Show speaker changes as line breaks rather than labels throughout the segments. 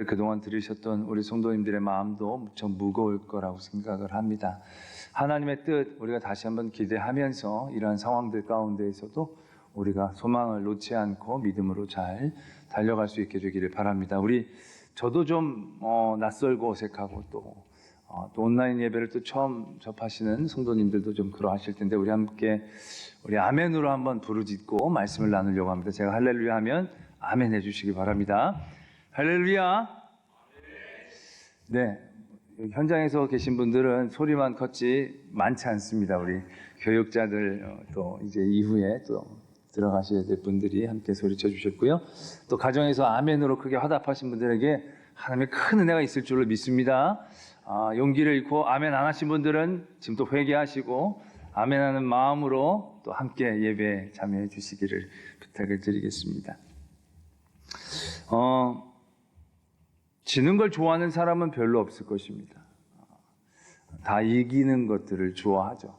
그동안 들으셨던 우리 성도님들의 마음도 무척 무거울 거라고 생각을 합니다. 하나님의 뜻 우리가 다시 한번 기대하면서 이러한 상황들 가운데에서도 우리가 소망을 놓지 않고 믿음으로 잘 달려갈 수 있게 되기를 바랍니다. 저도 좀 낯설고 어색하고 또 온라인 예배를 또 처음 접하시는 성도님들도 좀 그러하실 텐데 우리 함께 우리 아멘으로 한번 부르짖고 말씀을 나누려고 합니다. 제가 할렐루야 하면 아멘 해주시기 바랍니다. 할렐루야. 네, 현장에서 계신 분들은 소리만 컸지 많지 않습니다. 우리 교육자들 또 이제 이후에 또 들어가셔야 될 분들이 함께 소리쳐 주셨고요. 또 가정에서 아멘으로 크게 화답하신 분들에게 하나님의 큰 은혜가 있을 줄로 믿습니다. 용기를 잃고 아멘 안 하신 분들은 지금 또 회개하시고 아멘하는 마음으로 또 함께 예배에 참여해 주시기를 부탁을 드리겠습니다. 지는 걸 좋아하는 사람은 별로 없을 것입니다. 다 이기는 것들을 좋아하죠.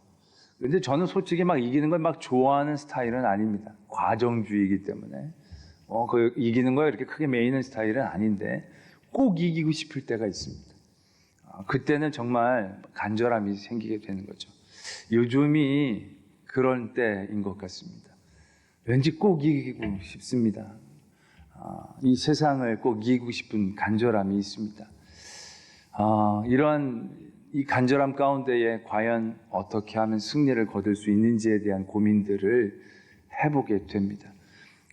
근데 저는 솔직히 막 이기는 걸 막 좋아하는 스타일은 아닙니다. 과정주의이기 때문에 이기는 거에 이렇게 크게 매이는 스타일은 아닌데 꼭 이기고 싶을 때가 있습니다. 그때는 정말 간절함이 생기게 되는 거죠. 요즘이 그런 때인 것 같습니다. 왠지 꼭 이기고 싶습니다. 이 세상을 꼭 이기고 싶은 간절함이 있습니다. 이러한 이 간절함 가운데에 과연 어떻게 하면 승리를 거둘 수 있는지에 대한 고민들을 해보게 됩니다.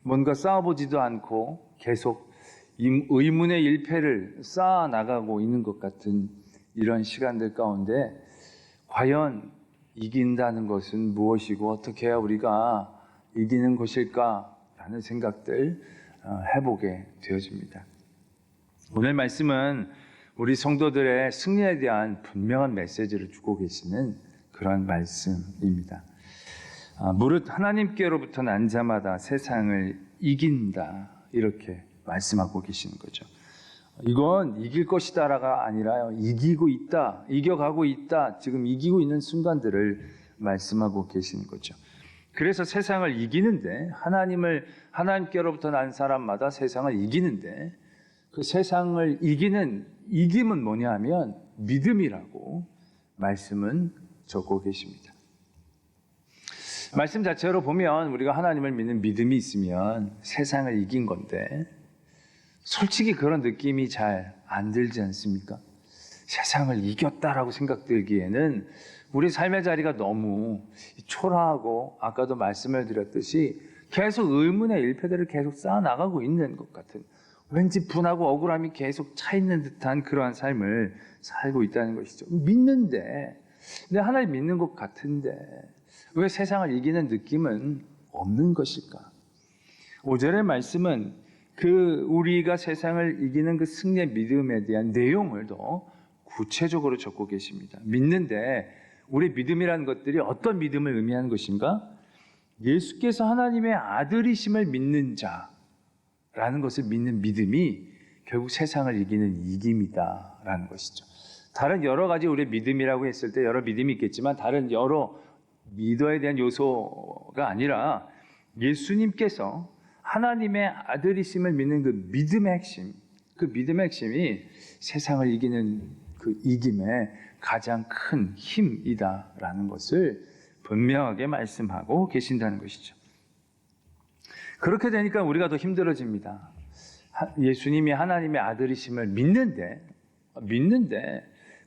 뭔가 싸워보지도 않고 계속 의문의 일패를 쌓아나가고 있는 것 같은 이런 시간들 가운데 과연 이긴다는 것은 무엇이고 어떻게 해야 우리가 이기는 것일까라는 생각들 해보게 되어집니다. 오늘 말씀은 우리 성도들의 승리에 대한 분명한 메시지를 주고 계시는 그런 말씀입니다. 무릇 하나님께로부터 난 자마다 세상을 이긴다 이렇게 말씀하고 계시는 거죠. 이건 이길 것이다라가 아니라요, 이기고 있다, 이겨가고 있다, 지금 이기고 있는 순간들을 말씀하고 계시는 거죠. 그래서 세상을 이기는데 하나님께로부터 난 사람마다 세상을 이기는데 그 세상을 이기는 이김은 뭐냐 하면 믿음이라고 말씀은 적고 계십니다. 말씀 자체로 보면 우리가 하나님을 믿는 믿음이 있으면 세상을 이긴 건데 솔직히 그런 느낌이 잘 안 들지 않습니까? 세상을 이겼다라고 생각들기에는 우리 삶의 자리가 너무 초라하고 아까도 말씀을 드렸듯이 계속 의문의 일패들을 계속 쌓아나가고 있는 것 같은 왠지 분하고 억울함이 계속 차 있는 듯한 그러한 삶을 살고 있다는 것이죠. 근데 하나님 믿는 것 같은데 왜 세상을 이기는 느낌은 없는 것일까? 5절의 말씀은 우리가 세상을 이기는 그 승리의 믿음에 대한 내용을 더 구체적으로 적고 계십니다. 믿는데 우리 믿음이라는 것들이 어떤 믿음을 의미하는 것인가? 예수께서 하나님의 아들이심을 믿는 자라는 것을 믿는 믿음이 결국 세상을 이기는 이김이다라는 것이죠. 다른 여러 가지 우리의 믿음이라고 했을 때 여러 믿음이 있겠지만 다른 여러 믿어야 대한 요소가 아니라 예수님께서 하나님의 아들이심을 믿는 그 믿음의 핵심이 세상을 이기는 그 이김의 가장 큰 힘이다라는 것을 분명하게 말씀하고 계신다는 것이죠. 그렇게 되니까 우리가 더 힘들어집니다. 예수님이 하나님의 아들이심을 믿는데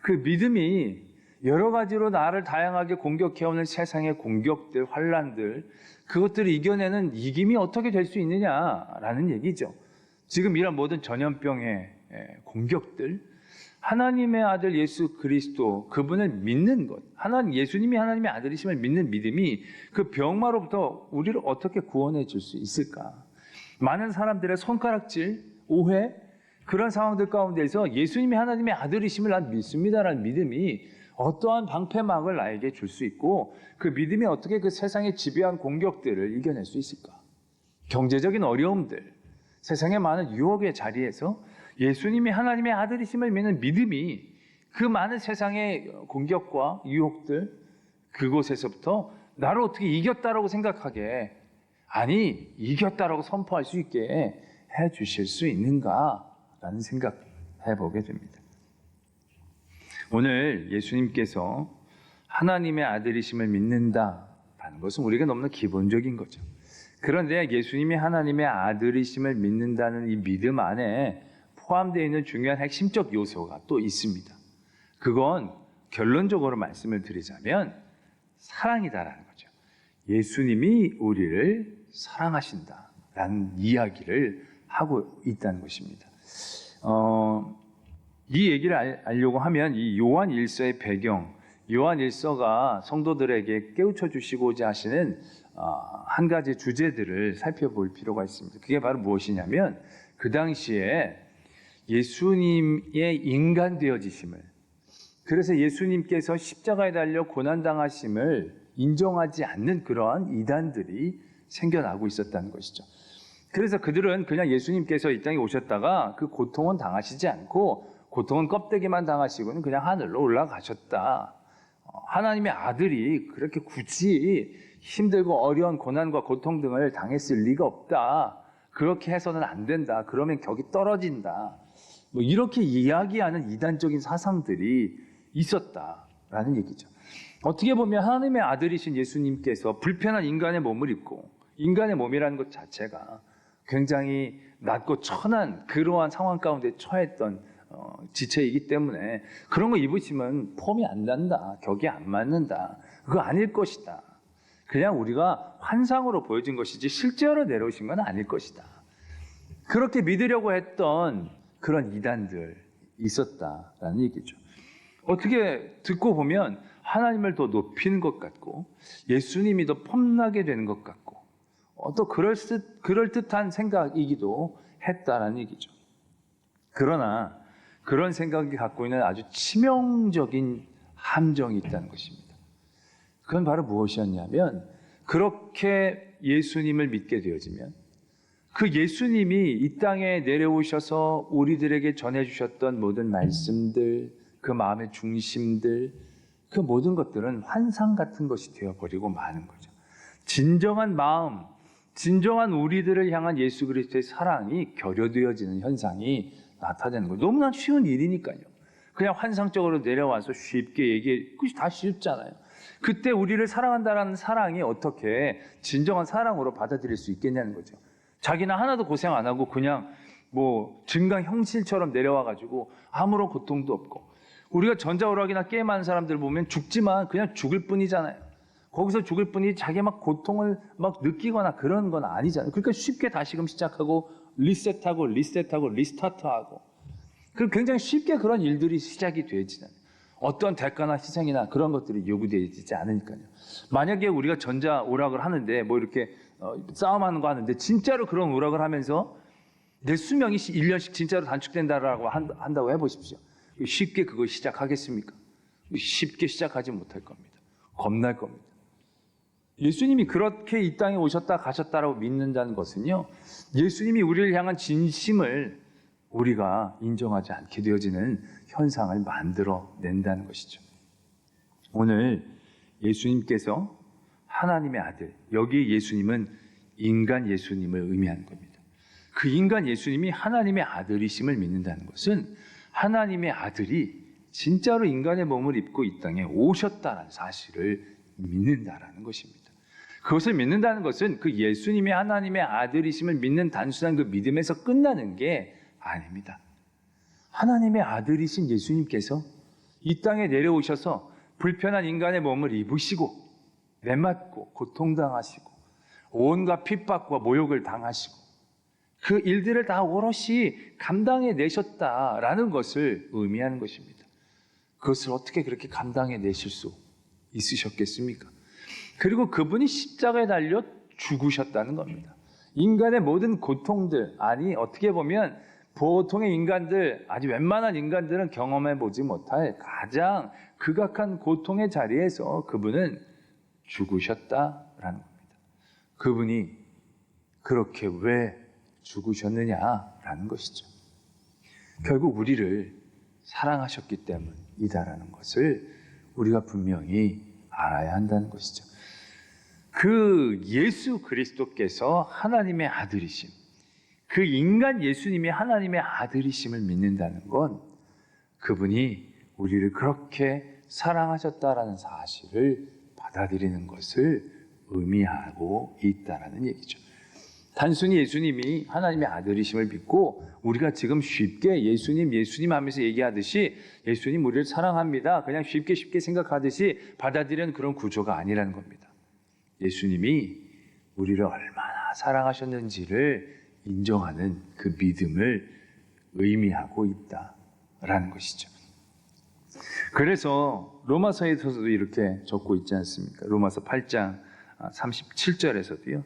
그 믿음이 여러 가지로 나를 다양하게 공격해오는 세상의 공격들, 환난들, 그것들을 이겨내는 이김이 어떻게 될 수 있느냐라는 얘기죠. 지금 이런 모든 전염병의 공격들, 하나님의 아들 예수 그리스도 그분을 믿는 것, 예수님이 하나님의 아들이심을 믿는 믿음이 그 병마로부터 우리를 어떻게 구원해 줄 수 있을까? 많은 사람들의 손가락질, 오해, 그런 상황들 가운데서 예수님이 하나님의 아들이심을 난 믿습니다라는 믿음이 어떠한 방패막을 나에게 줄 수 있고 그 믿음이 어떻게 그 세상의 지배한 공격들을 이겨낼 수 있을까? 경제적인 어려움들, 세상의 많은 유혹의 자리에서 예수님이 하나님의 아들이심을 믿는 믿음이 그 많은 세상의 공격과 유혹들 그곳에서부터 나를 어떻게 이겼다라고 생각하게 이겼다라고 선포할 수 있게 해 주실 수 있는가라는 생각 해보게 됩니다. 오늘 예수님께서 하나님의 아들이심을 믿는다라는 것은 우리가 너무나 기본적인 거죠. 그런데 예수님이 하나님의 아들이심을 믿는다는 이 믿음 안에 포함되어 있는 중요한 핵심적 요소가 또 있습니다. 그건 결론적으로 말씀을 드리자면 사랑이다라는 거죠. 예수님이 우리를 사랑하신다라는 이야기를 하고 있다는 것입니다. 이 얘기를 알려고 하면 이 요한 1서의 배경, 요한 1서가 성도들에게 깨우쳐 주시고자 하시는 한 가지 주제들을 살펴볼 필요가 있습니다. 그게 바로 무엇이냐면 그 당시에 예수님의 인간 되어지심을, 그래서 예수님께서 십자가에 달려 고난당하심을 인정하지 않는 그러한 이단들이 생겨나고 있었다는 것이죠. 그래서 그들은 그냥 예수님께서 이 땅에 오셨다가 그 고통은 당하시지 않고 고통은 껍데기만 당하시고는 그냥 하늘로 올라가셨다. 하나님의 아들이 그렇게 굳이 힘들고 어려운 고난과 고통 등을 당했을 리가 없다. 그렇게 해서는 안 된다. 그러면 격이 떨어진다. 뭐 이렇게 이야기하는 이단적인 사상들이 있었다라는 얘기죠. 어떻게 보면 하나님의 아들이신 예수님께서 불편한 인간의 몸을 입고, 인간의 몸이라는 것 자체가 굉장히 낮고 천한 그러한 상황 가운데 처했던 지체이기 때문에 그런 거 입으시면 폼이 안 난다, 격이 안 맞는다, 그거 아닐 것이다. 그냥 우리가 환상으로 보여진 것이지 실제로 내려오신 건 아닐 것이다. 그렇게 믿으려고 했던 그런 이단들 있었다라는 얘기죠. 어떻게 듣고 보면 하나님을 더 높이는 것 같고 예수님이 더 폼나게 되는 것 같고 또 그럴듯한 생각이기도 했다라는 얘기죠. 그러나 그런 생각이 갖고 있는 아주 치명적인 함정이 있다는 것입니다. 그건 바로 무엇이었냐면, 그렇게 예수님을 믿게 되어지면 그 예수님이 이 땅에 내려오셔서 우리들에게 전해주셨던 모든 말씀들, 그 마음의 중심들, 그 모든 것들은 환상 같은 것이 되어버리고 마는 거죠. 진정한 마음, 진정한 우리들을 향한 예수 그리스도의 사랑이 결여되어지는 현상이 나타나는 거예요. 너무나 쉬운 일이니까요. 그냥 환상적으로 내려와서 쉽게 얘기해, 그것이 다 쉽잖아요. 그때 우리를 사랑한다는 사랑이 어떻게 진정한 사랑으로 받아들일 수 있겠냐는 거죠. 자기는 하나도 고생 안 하고 그냥 뭐 증강 형실처럼 내려와가지고 아무런 고통도 없고, 우리가 전자오락이나 게임하는 사람들 보면 죽지만 그냥 죽을 뿐이잖아요. 거기서 죽을 뿐이 자기 막 고통을 막 느끼거나 그런 건 아니잖아요. 그러니까 쉽게 다시금 시작하고 리셋하고 리스타트하고, 그리고 굉장히 쉽게 그런 일들이 시작이 되지는 어떤 대가나 희생이나 그런 것들이 요구되지 않으니까요. 만약에 우리가 전자 오락을 하는데 뭐 이렇게 싸움하는 거 하는데 진짜로 그런 오락을 하면서 내 수명이 1년씩 진짜로 단축된다라고 한다고 해보십시오. 쉽게 그걸 시작하겠습니까? 쉽게 시작하지 못할 겁니다. 겁날 겁니다. 예수님이 그렇게 이 땅에 오셨다 가셨다라고 믿는다는 것은요, 예수님이 우리를 향한 진심을 우리가 인정하지 않게 되어지는 현상을 만들어낸다는 것이죠. 오늘 예수님께서 하나님의 아들, 여기 예수님은 인간 예수님을 의미하는 겁니다. 그 인간 예수님이 하나님의 아들이심을 믿는다는 것은 하나님의 아들이 진짜로 인간의 몸을 입고 이 땅에 오셨다는 사실을 믿는다라는 것입니다. 그것을 믿는다는 것은 그 예수님이 하나님의 아들이심을 믿는 단순한 그 믿음에서 끝나는 게 아닙니다. 하나님의 아들이신 예수님께서 이 땅에 내려오셔서 불편한 인간의 몸을 입으시고 매맞고 고통당하시고 온갖 핍박과 모욕을 당하시고 그 일들을 다 오롯이 감당해내셨다라는 것을 의미하는 것입니다. 그것을 어떻게 그렇게 감당해내실 수 있으셨겠습니까? 그리고 그분이 십자가에 달려 죽으셨다는 겁니다. 인간의 모든 고통들, 아니 어떻게 보면 보통의 인간들, 아주 웬만한 인간들은 경험해보지 못할 가장 극악한 고통의 자리에서 그분은 죽으셨다라는 겁니다. 그분이 그렇게 왜 죽으셨느냐라는 것이죠. 결국 우리를 사랑하셨기 때문이다라는 것을 우리가 분명히 알아야 한다는 것이죠. 그 예수 그리스도께서 하나님의 아들이심, 그 인간 예수님이 하나님의 아들이심을 믿는다는 건 그분이 우리를 그렇게 사랑하셨다라는 사실을 받아들이는 것을 의미하고 있다라는 얘기죠. 단순히 예수님이 하나님의 아들이심을 믿고 우리가 지금 쉽게 예수님 하면서 얘기하듯이 예수님 우리를 사랑합니다, 그냥 쉽게 생각하듯이 받아들이는 그런 구조가 아니라는 겁니다. 예수님이 우리를 얼마나 사랑하셨는지를 인정하는 그 믿음을 의미하고 있다라는 것이죠. 그래서 로마서에서도 이렇게 적고 있지 않습니까? 로마서 8장 37절에서도요.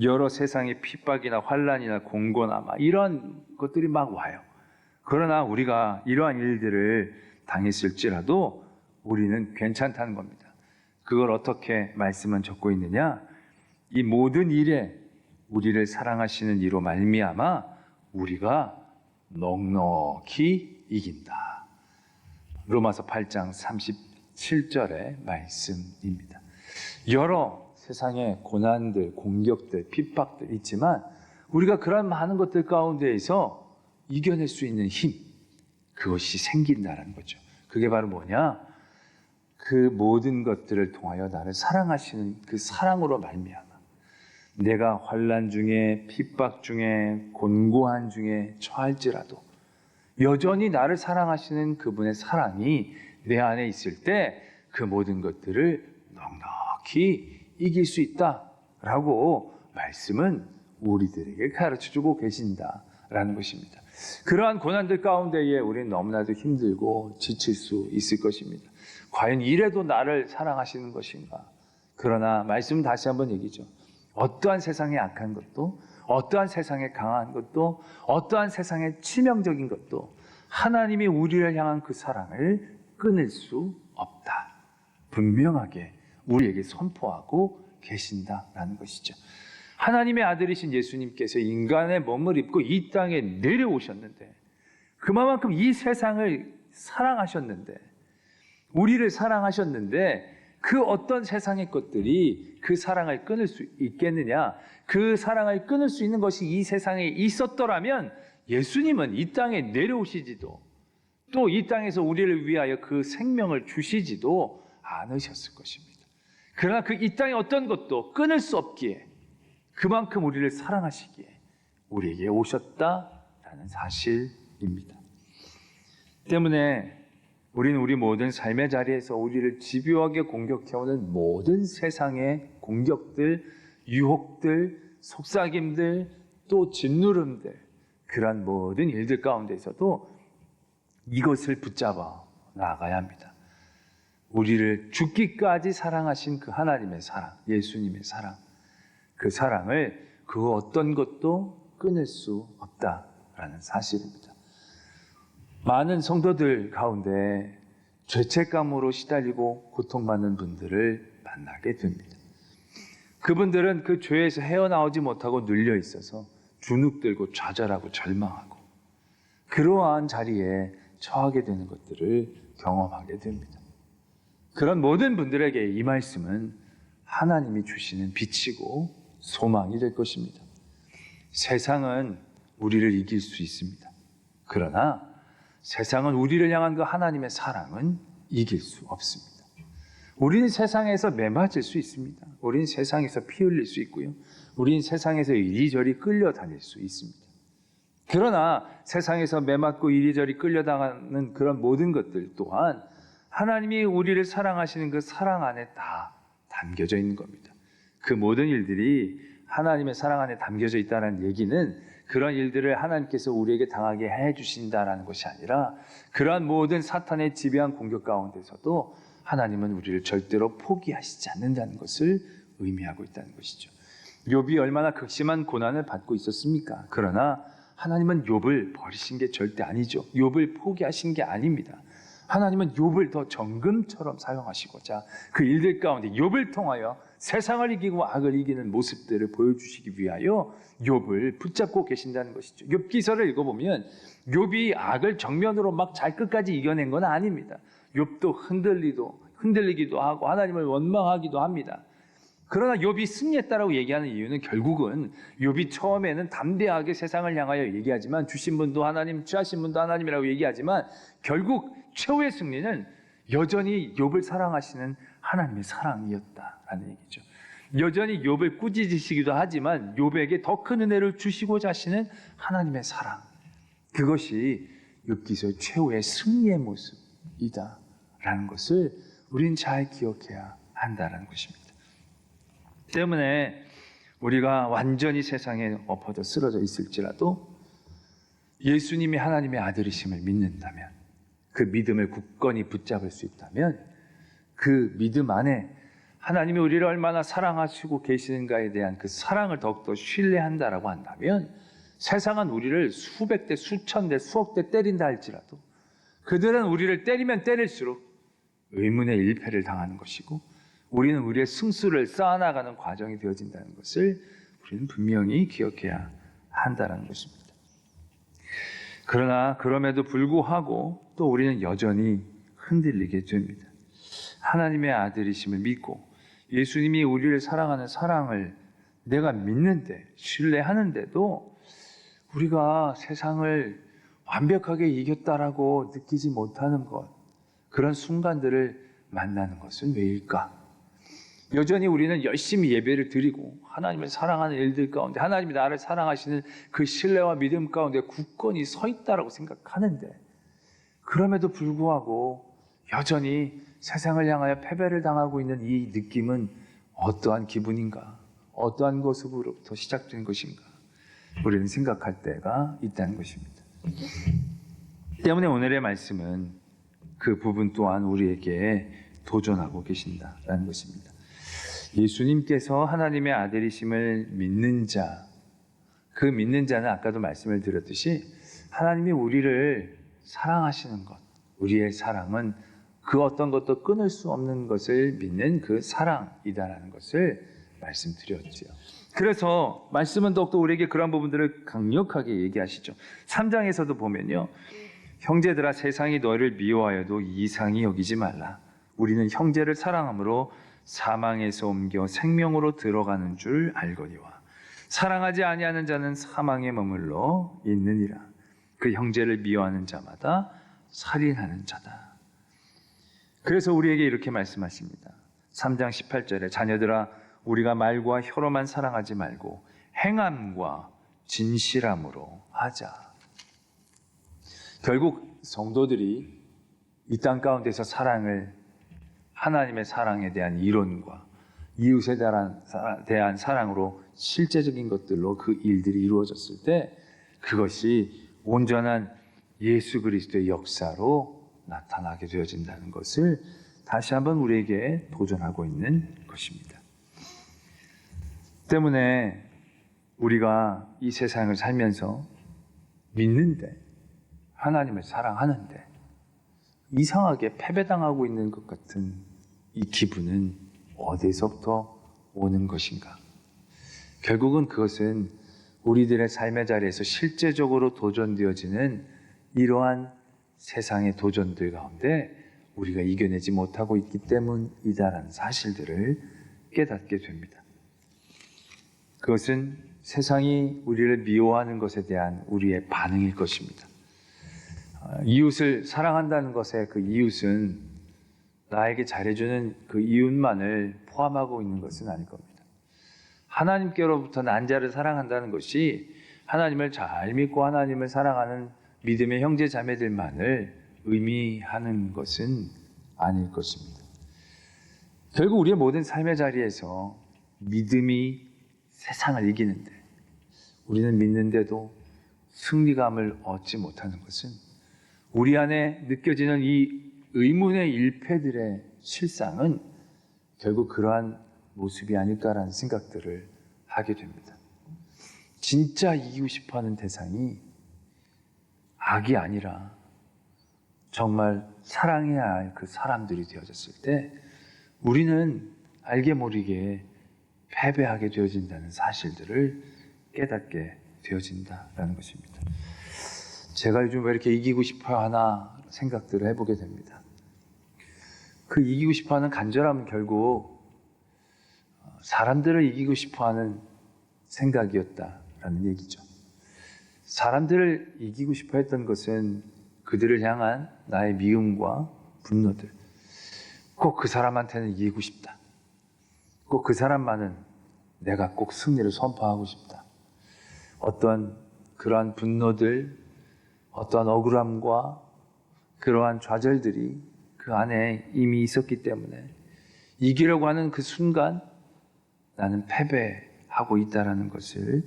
여러 세상의 핍박이나 환난이나 공고나 이런 것들이 막 와요. 그러나 우리가 이러한 일들을 당했을지라도 우리는 괜찮다는 겁니다. 그걸 어떻게 말씀은 적고 있느냐? 이 모든 일에 우리를 사랑하시는 이로 말미암아 우리가 넉넉히 이긴다. 로마서 8장 37절의 말씀입니다. 여러 세상의 고난들, 공격들, 핍박들 있지만 우리가 그런 많은 것들 가운데에서 이겨낼 수 있는 힘, 그것이 생긴다는 거죠. 그게 바로 뭐냐? 그 모든 것들을 통하여 나를 사랑하시는 그 사랑으로 말미암아 내가 환난 중에 핍박 중에 곤고한 중에 처할지라도 여전히 나를 사랑하시는 그분의 사랑이 내 안에 있을 때 그 모든 것들을 넉넉히 이길 수 있다라고 말씀은 우리들에게 가르쳐주고 계신다라는 것입니다. 그러한 고난들 가운데에 우리는 너무나도 힘들고 지칠 수 있을 것입니다. 과연 이래도 나를 사랑하시는 것인가? 그러나 말씀은 다시 한번 얘기죠. 어떠한 세상에 악한 것도, 어떠한 세상에 강한 것도, 어떠한 세상에 치명적인 것도 하나님이 우리를 향한 그 사랑을 끊을 수 없다. 분명하게 우리에게 선포하고 계신다라는 것이죠. 하나님의 아들이신 예수님께서 인간의 몸을 입고 이 땅에 내려오셨는데 그만큼 이 세상을 사랑하셨는데 우리를 사랑하셨는데 그 어떤 세상의 것들이 그 사랑을 끊을 수 있겠느냐? 그 사랑을 끊을 수 있는 것이 이 세상에 있었더라면 예수님은 이 땅에 내려오시지도 또 이 땅에서 우리를 위하여 그 생명을 주시지도 않으셨을 것입니다. 그러나 그 이 땅의 어떤 것도 끊을 수 없기에 그만큼 우리를 사랑하시기에 우리에게 오셨다라는 사실입니다. 때문에 우리는 우리 모든 삶의 자리에서 우리를 집요하게 공격해오는 모든 세상의 공격들, 유혹들, 속삭임들, 또 짓누름들, 그러한 모든 일들 가운데서도 이것을 붙잡아 나아가야 합니다. 우리를 죽기까지 사랑하신 그 하나님의 사랑, 예수님의 사랑, 그 사랑을 그 어떤 것도 끊을 수 없다라는 사실입니다. 많은 성도들 가운데 죄책감으로 시달리고 고통받는 분들을 만나게 됩니다. 그분들은 그 죄에서 헤어나오지 못하고 눌려 있어서 주눅들고 좌절하고 절망하고 그러한 자리에 처하게 되는 것들을 경험하게 됩니다. 그런 모든 분들에게 이 말씀은 하나님이 주시는 빛이고 소망이 될 것입니다. 세상은 우리를 이길 수 있습니다. 그러나 세상은 우리를 향한 그 하나님의 사랑은 이길 수 없습니다. 우리는 세상에서 매맞을 수 있습니다. 우리는 세상에서 피 흘릴 수 있고요. 우리는 세상에서 이리저리 끌려다닐 수 있습니다. 그러나 세상에서 매맞고 이리저리 끌려다가는 그런 모든 것들 또한 하나님이 우리를 사랑하시는 그 사랑 안에 다 담겨져 있는 겁니다. 그 모든 일들이 하나님의 사랑 안에 담겨져 있다는 얘기는 그런 일들을 하나님께서 우리에게 당하게 해주신다는 것이 아니라 그러한 모든 사탄의 지배한 공격 가운데서도 하나님은 우리를 절대로 포기하시지 않는다는 것을 의미하고 있다는 것이죠. 욥이 얼마나 극심한 고난을 받고 있었습니까? 그러나 하나님은 욥을 버리신 게 절대 아니죠. 욥을 포기하신 게 아닙니다. 하나님은 욥을 더 정금처럼 사용하시고자 그 일들 가운데 욥을 통하여 세상을 이기고 악을 이기는 모습들을 보여주시기 위하여 욥을 붙잡고 계신다는 것이죠. 욥기서를 읽어보면 욥이 악을 정면으로 막 잘 끝까지 이겨낸 건 아닙니다. 욥도 흔들리기도 하고 하나님을 원망하기도 합니다. 그러나 욥이 승리했다라고 얘기하는 이유는 결국은 욥이 처음에는 담대하게 세상을 향하여 얘기하지만 주신 분도 하나님, 취하신 분도 하나님이라고 얘기하지만 결국 최후의 승리는 여전히 욥을 사랑하시는 하나님의 사랑이었다라는 얘기죠. 여전히 욥을 꾸짖으시기도 하지만 욥에게 더 큰 은혜를 주시고자 하시는 하나님의 사랑, 그것이 욥기서의 최후의 승리의 모습이다라는 것을 우리는 잘 기억해야 한다는 것입니다. 때문에 우리가 완전히 세상에 엎어져 쓰러져 있을지라도 예수님이 하나님의 아들이심을 믿는다면, 그 믿음을 굳건히 붙잡을 수 있다면, 그 믿음 안에 하나님이 우리를 얼마나 사랑하시고 계시는가에 대한 그 사랑을 더욱더 신뢰한다라고 한다면 세상은 우리를 수백 대, 수천 대, 수억 대 때린다 할지라도 그들은 우리를 때리면 때릴수록 의문의 일패를 당하는 것이고 우리는 우리의 승수를 쌓아나가는 과정이 되어진다는 것을 우리는 분명히 기억해야 한다는 것입니다. 그러나 그럼에도 불구하고 또 우리는 여전히 흔들리게 됩니다. 하나님의 아들이심을 믿고 예수님이 우리를 사랑하는 사랑을 내가 믿는데, 신뢰하는데도 우리가 세상을 완벽하게 이겼다라고 느끼지 못하는 것, 그런 순간들을 만나는 것은 왜일까? 여전히 우리는 열심히 예배를 드리고 하나님을 사랑하는 일들 가운데, 하나님이 나를 사랑하시는 그 신뢰와 믿음 가운데 굳건히 서 있다라고 생각하는데, 그럼에도 불구하고 여전히 세상을 향하여 패배를 당하고 있는 이 느낌은 어떠한 기분인가? 어떠한 것으로부터 시작된 것인가? 우리는 생각할 때가 있다는 것입니다. 때문에 오늘의 말씀은 그 부분 또한 우리에게 도전하고 계신다라는 것입니다. 예수님께서 하나님의 아들이심을 믿는 자, 그 믿는 자는 아까도 말씀을 드렸듯이 하나님이 우리를 사랑하시는 것, 우리의 사랑은 그 어떤 것도 끊을 수 없는 것을 믿는 그 사랑이다라는 것을 말씀드렸지요. 그래서 말씀은 더욱더 우리에게 그런 부분들을 강력하게 얘기하시죠. 3장에서도 보면요, 형제들아 세상이 너희를 미워하여도 이상히 여기지 말라. 우리는 형제를 사랑함으로 사망에서 옮겨 생명으로 들어가는 줄 알거니와 사랑하지 아니하는 자는 사망에 머물러 있느니라. 그 형제를 미워하는 자마다 살인하는 자다. 그래서 우리에게 이렇게 말씀하십니다. 3장 18절에 자녀들아 우리가 말과 혀로만 사랑하지 말고 행함과 진실함으로 하자. 결국 성도들이 이 땅 가운데서 사랑을, 하나님의 사랑에 대한 이론과 이웃에 대한 사랑으로 실제적인 것들로 그 일들이 이루어졌을 때 그것이 온전한 예수 그리스도의 역사로 나타나게 되어진다는 것을 다시 한번 우리에게 도전하고 있는 것입니다. 때문에 우리가 이 세상을 살면서 믿는데, 하나님을 사랑하는데 이상하게 패배당하고 있는 것 같은 이 기분은 어디서부터 오는 것인가? 결국은 그것은 우리들의 삶의 자리에서 실제적으로 도전되어지는 이러한 세상의 도전들 가운데 우리가 이겨내지 못하고 있기 때문이다라는 사실들을 깨닫게 됩니다. 그것은 세상이 우리를 미워하는 것에 대한 우리의 반응일 것입니다. 이웃을 사랑한다는 것에 그 이웃은 나에게 잘해주는 그 이웃만을 포함하고 있는 것은 아닐 겁니다. 하나님께로부터 난 자를 사랑한다는 것이 하나님을 잘 믿고 하나님을 사랑하는 믿음의 형제 자매들만을 의미하는 것은 아닐 것입니다. 결국 우리의 모든 삶의 자리에서 믿음이 세상을 이기는데 우리는 믿는데도 승리감을 얻지 못하는 것은 우리 안에 느껴지는 이 의문의 일패들의 실상은 결국 그러한 모습이 아닐까라는 생각들을 하게 됩니다. 진짜 이기고 싶어하는 대상이 악이 아니라 정말 사랑해야 할 그 사람들이 되어졌을 때 우리는 알게 모르게 패배하게 되어진다는 사실들을 깨닫게 되어진다라는 것입니다. 제가 요즘 왜 이렇게 이기고 싶어 하나 생각들을 해보게 됩니다. 그 이기고 싶어 하는 간절함은 결국 사람들을 이기고 싶어하는 생각이었다라는 얘기죠. 사람들을 이기고 싶어 했던 것은 그들을 향한 나의 미움과 분노들, 꼭 그 사람한테는 이기고 싶다, 꼭 그 사람만은 내가 꼭 승리를 선포하고 싶다, 어떤 그러한 분노들, 어떠한 억울함과 그러한 좌절들이 그 안에 이미 있었기 때문에 이기려고 하는 그 순간 나는 패배하고 있다는 것을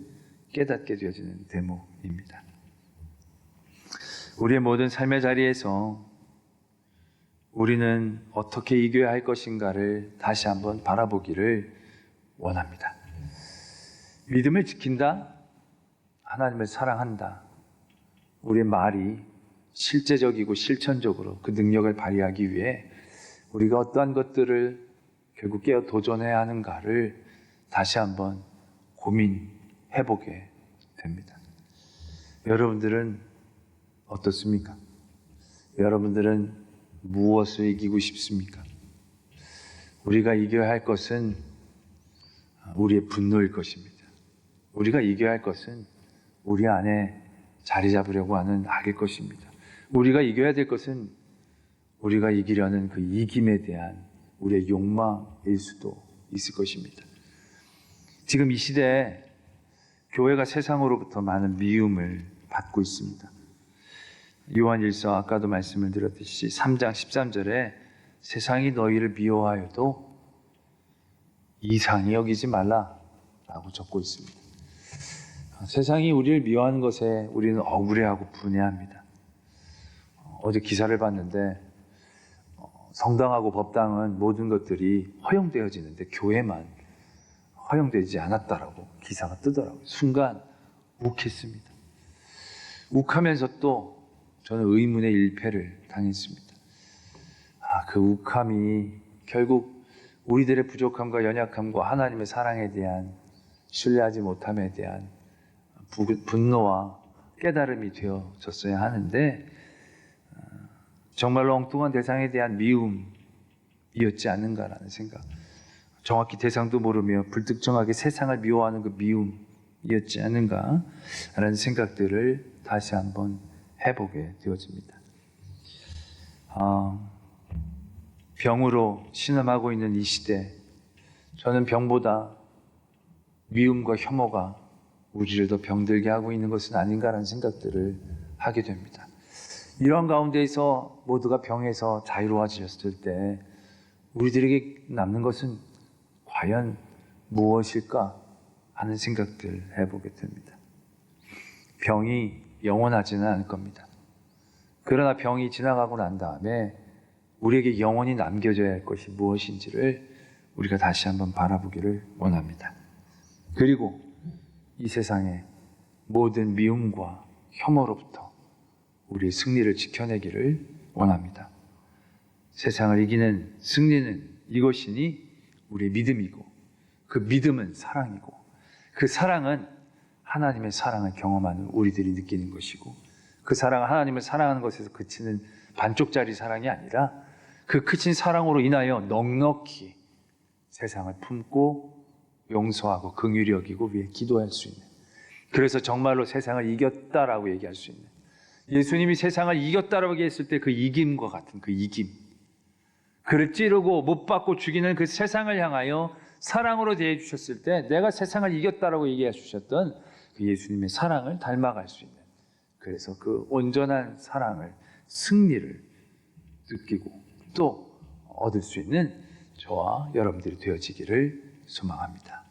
깨닫게 되어지는 대목입니다. 우리의 모든 삶의 자리에서 우리는 어떻게 이겨야 할 것인가를 다시 한번 바라보기를 원합니다. 믿음을 지킨다, 하나님을 사랑한다, 우리의 말이 실제적이고 실천적으로 그 능력을 발휘하기 위해 우리가 어떠한 것들을 결국 깨어 도전해야 하는가를 다시 한번 고민해보게 됩니다. 여러분들은 어떻습니까? 여러분들은 무엇을 이기고 싶습니까? 우리가 이겨야 할 것은 우리의 분노일 것입니다. 우리가 이겨야 할 것은 우리 안에 자리 잡으려고 하는 악일 것입니다. 우리가 이겨야 될 것은 우리가 이기려는 그 이김에 대한 우리의 욕망일 수도 있을 것입니다. 지금 이 시대에 교회가 세상으로부터 많은 미움을 받고 있습니다. 요한일서 아까도 말씀을 드렸듯이 3장 13절에 세상이 너희를 미워하여도 이상히 여기지 말라라고 적고 있습니다. 세상이 우리를 미워하는 것에 우리는 억울해하고 분해합니다. 어제 기사를 봤는데 성당하고 법당은 모든 것들이 허용되어지는데 교회만 허용되지 않았다라고 기사가 뜨더라고요. 순간 욱했습니다. 욱하면서 또 저는 의문의 일패를 당했습니다. 그 욱함이 결국 우리들의 부족함과 연약함과 하나님의 사랑에 대한 신뢰하지 못함에 대한 분노와 깨달음이 되어졌어야 하는데 정말로 엉뚱한 대상에 대한 미움이었지 않는가라는 생각, 정확히 대상도 모르며 불특정하게 세상을 미워하는 그 미움이었지 않는가라는 생각들을 다시 한번 해보게 되어집니다. 병으로 신음하고 있는 이 시대, 저는 병보다 미움과 혐오가 우리를 더 병들게 하고 있는 것은 아닌가라는 생각들을 하게 됩니다. 이런 가운데에서 모두가 병에서 자유로워지셨을 때 우리들에게 남는 것은 과연 무엇일까 하는 생각들을 해보게 됩니다. 병이 영원하지는 않을 겁니다. 그러나 병이 지나가고 난 다음에 우리에게 영원히 남겨져야 할 것이 무엇인지를 우리가 다시 한번 바라보기를 원합니다. 그리고 이 세상의 모든 미움과 혐오로부터 우리의 승리를 지켜내기를 원합니다. 세상을 이기는 승리는 이것이니 우리의 믿음이고, 그 믿음은 사랑이고, 그 사랑은 하나님의 사랑을 경험하는 우리들이 느끼는 것이고, 그 사랑은 하나님을 사랑하는 것에서 그치는 반쪽짜리 사랑이 아니라 그 크신 사랑으로 인하여 넉넉히 세상을 품고 용서하고 긍휼히 여기고 위해 기도할 수 있는, 그래서 정말로 세상을 이겼다라고 얘기할 수 있는, 예수님이 세상을 이겼다라고 얘기했을 때 그 이김과 같은 그 이김, 그를 찌르고 못 박고 죽이는 그 세상을 향하여 사랑으로 대해 주셨을 때 내가 세상을 이겼다라고 얘기해 주셨던 그 예수님의 사랑을 닮아갈 수 있는, 그래서 그 온전한 사랑을, 승리를 느끼고 또 얻을 수 있는 저와 여러분들이 되어지기를 소망합니다.